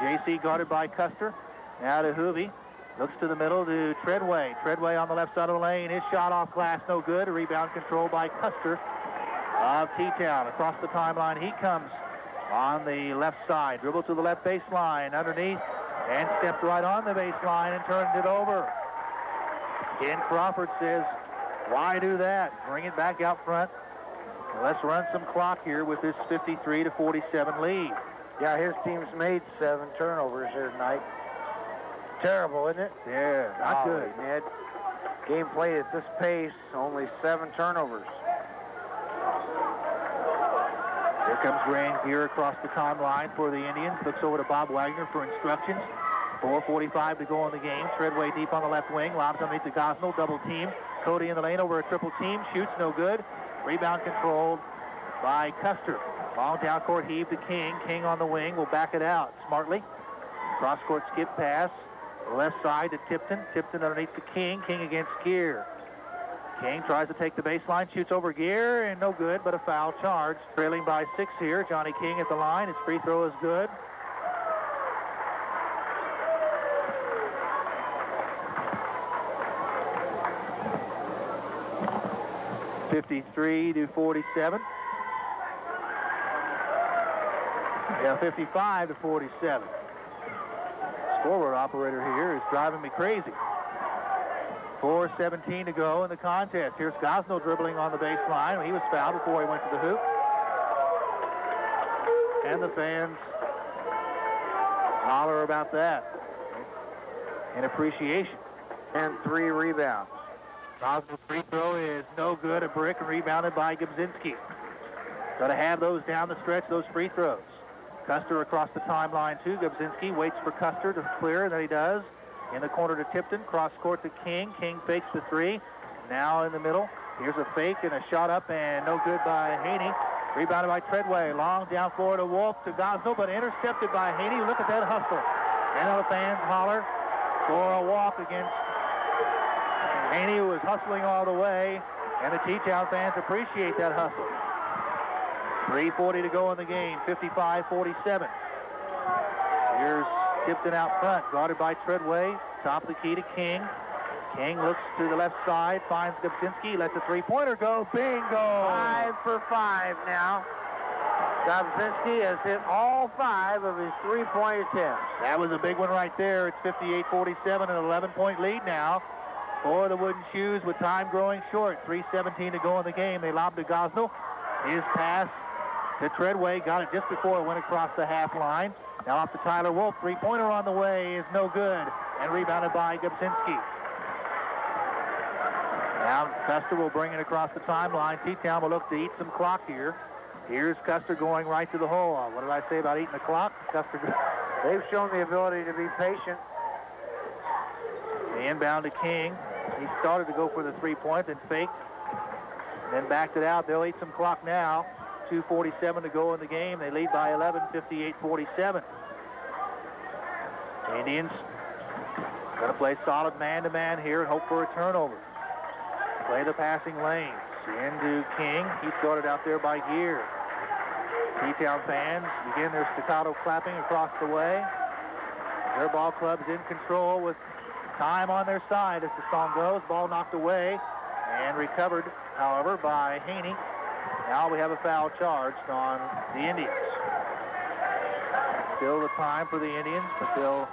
JC guarded by Custer. Now to Hoovy. Looks to the middle to Treadway. Treadway on the left side of the lane. His shot off glass, no good. A rebound controlled by Custer of T-Town. Across the timeline he comes on the left side. Dribble to the left baseline. Underneath. And stepped right on the baseline and turned it over. Ken Crawford says, why do that? Bring it back out front. Let's run some clock here with this 53-47 lead. Yeah, his team's made 7 turnovers here tonight. Terrible, isn't it? Yeah, not good. Ned. Game played at this pace, only 7 turnovers. Here comes Graham Gear across the timeline for the Indians. Looks over to Bob Wagner for instructions. 4:45 to go in the game. Treadway deep on the left wing. Lobs underneath the Gosnell. Double team. Cody in the lane over a triple team. Shoots no good. Rebound controlled by Custer. Long down court heave to King. King on the wing will back it out smartly. Cross court skip pass. Left side to Tipton. Tipton underneath to King. King against Gear. King tries to take the baseline, shoots over Gear, and no good, but a foul charge. Trailing by 6 here. Johnny King at the line. His free throw is good. (53-47). Yeah, 55-47. Scoreboard operator here is driving me crazy. 4:17 to go in the contest. Here's Gosnell dribbling on the baseline. He was fouled before he went to the hoop. And the fans holler about that in appreciation. And 3 rebounds. Gosnell's free throw is no good. A brick, rebounded by Gubzinski. Got to have those down the stretch, those free throws. Custer across the timeline too. Gubzinski waits for Custer to clear, and then he does. In the corner to Tipton, cross court to King. King fakes the 3. Now in the middle. Here's a fake and a shot up, and no good by Haney. Rebounded by Treadway. Long down floor to Wolf to Gosnell, but intercepted by Haney. Look at that hustle. And all the fans holler for a walk against Haney, who was hustling all the way, and the T-Town fans appreciate that hustle. 3:40 to go in the game, 55-47. Here's Tipton out front, guarded by Treadway. Top of the key to King. King looks to the left side, finds Gubzinski, lets a three-pointer go. Bingo! 5 for 5 now. Gubzinski has hit all 5 of his 3-point attempts. That was a big one right there. It's 58-47, an 11-point lead now for the Wooden Shoes with time growing short. 3:17 to go in the game. They lobbed to Gosnell. His pass to Treadway, got it just before it went across the half line. Now off to Tyler Wolf. Three-pointer on the way is no good, and rebounded by Gubzinski. Now Custer will bring it across the timeline. T-Town will look to eat some clock here. Here's Custer going right to the hole. What did I say about eating the clock? Custer, They've shown the ability to be patient. the inbound to King. He started to go for the three-point, then faked, and then backed it out. They'll eat some clock now. 2:47 to go in the game. They lead by 11, 58-47. Indians going to play solid man-to-man here and hope for a turnover. Play the passing lanes. Into King. He's guarded out there by Gear. T-Town fans begin their staccato clapping across the way. Their ball club's in control with time on their side as the song goes. Ball knocked away and recovered, however, by Haney. Now we have a foul charged on the Indians. Still the time for the Indians, but they'll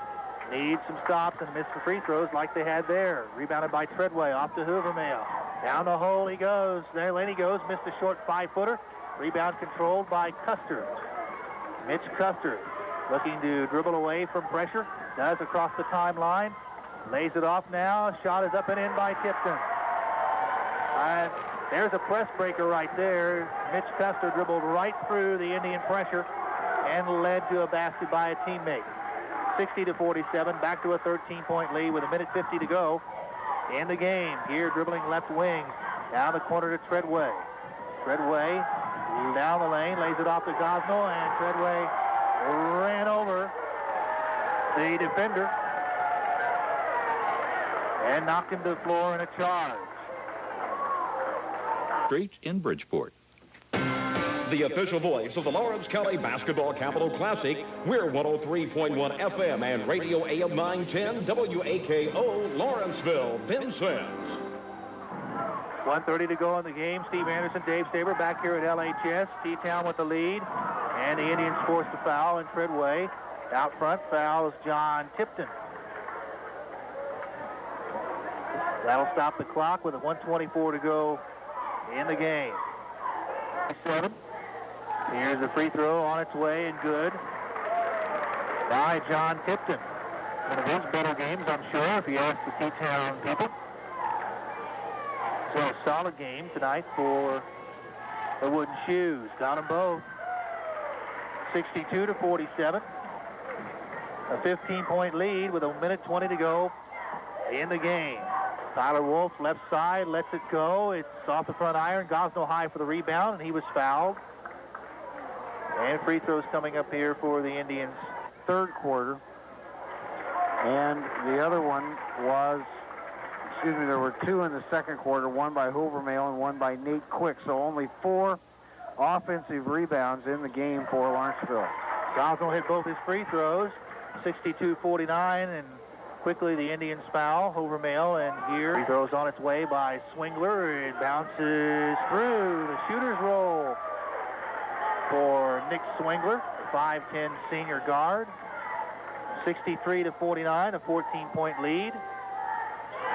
need some stops and miss the free throws like they had there. Rebounded by Treadway, off to Hoovermail. Down the hole he goes. There Laney goes, missed a short 5-footer. Rebound controlled by Custer. Mitch Custer looking to dribble away from pressure. Does across the timeline. Lays it off now. Shot is up and in by Tipton. There's a press breaker right there. Mitch Custer dribbled right through the Indian pressure and led to a basket by a teammate. 60-47, back to a 13-point lead with 1:50 to go in the game. Here dribbling left wing. Down the corner to Treadway. Treadway down the lane, lays it off to Gosnell, and Treadway ran over the defender and knocked him to the floor in a charge. Street in Bridgeport. The official voice of the Lawrence County Basketball Capital Classic. We're 103.1 FM and radio AM 910 WAKO Lawrenceville, Vincennes. 1:30 to go in the game. Steve Anderson, Dave Saber back here at LHS. T-Town with the lead. And the Indians forced a foul, and Treadway out front fouls John Tipton. That'll stop the clock with a 1:24 to go in the game. 7. Here's the free throw on its way and good by John Tipton. One of his better games, I'm sure, if you ask the T-Town people. So a solid game tonight for the Wooden Shoes. Got them both. 62-47. A 15-point lead with 1:20 to go in the game. Tyler Wolf, left side, lets it go. It's off the front iron. Gosnell high for the rebound, and he was fouled. And free throws coming up here for the Indians. Third quarter. And the other one was, there were 2 in the second quarter, one by Hoovermail and one by Nate Quick. So only 4 offensive rebounds in the game for Lawrenceville. Gosnell hit both his free throws. 62-49, and quickly the Indians foul. Hoovermail, and here free throws on its way by Swingler. It bounces through. The shooter's roll for Nick Swingler, 5'10" senior guard. 63-49, a 14-point lead.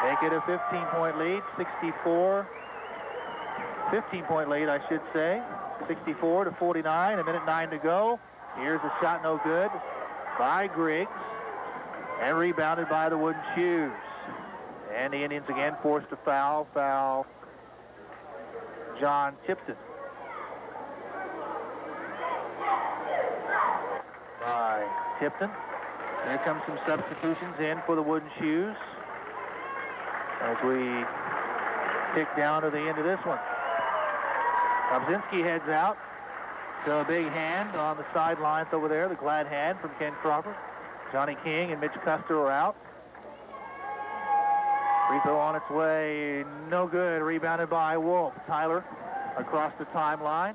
Make it a 15-point lead, 64. 15-point lead, I should say. 64 to 49, a minute 9 to go. Here's a shot, no good, by Griggs, and rebounded by the Wooden Shoes. And the Indians again forced a foul John Tipton. By Tipton. Here comes some substitutions in for the Wooden Shoes as we tick down to the end of this one. Kobzinski heads out to a big hand on the sidelines over there, the glad hand from Ken Crawford. Johnny King and Mitch Custer are out. Free throw on its way, no good, rebounded by Wolf. Tyler across the timeline.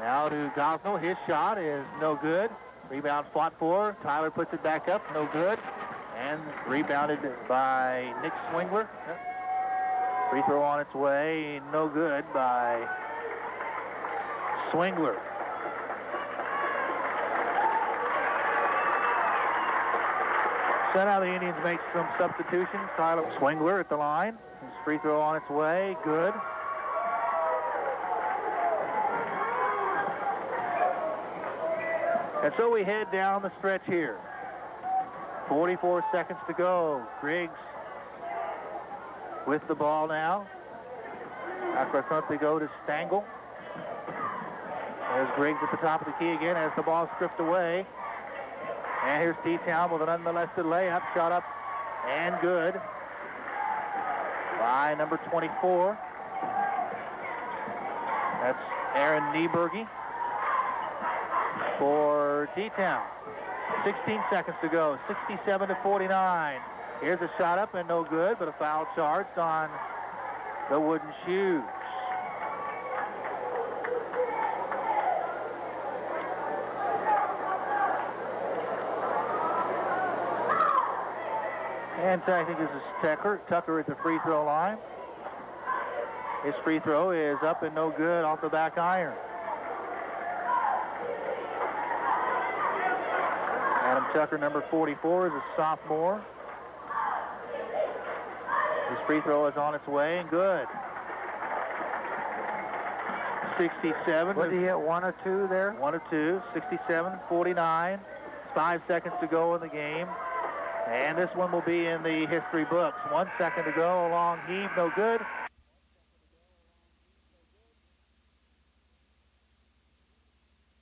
Now to Gosnell, his shot is no good. Rebound fought for, Tyler puts it back up, no good. And rebounded by Nick Swingler. Free throw on its way, no good by Swingler. So now the Indians make some substitutions. Tyler Swingler at the line. His free throw on its way, good. And so we head down the stretch here. 44 seconds to go. Griggs with the ball now. Across front they go to Stangl. There's Griggs at the top of the key again as the ball stripped away. And here's T-Town with an unmolested layup. Shot up and good by number 24. That's Aaron Nieberge for T-Town. 16 seconds to go, 67 to 49. Here's a shot up and no good, but a foul charged on the Wooden Shoes. And I think this is Tucker at the free throw line. His free throw is up and no good off the back iron. Adam Tucker, number 44, is a sophomore. His free throw is on its way and good. 67. What did he hit, 1 or 2 there? 1 or 2, 67-49. 5 seconds to go in the game. And this one will be in the history books. 1 second to go, a long heave, no good.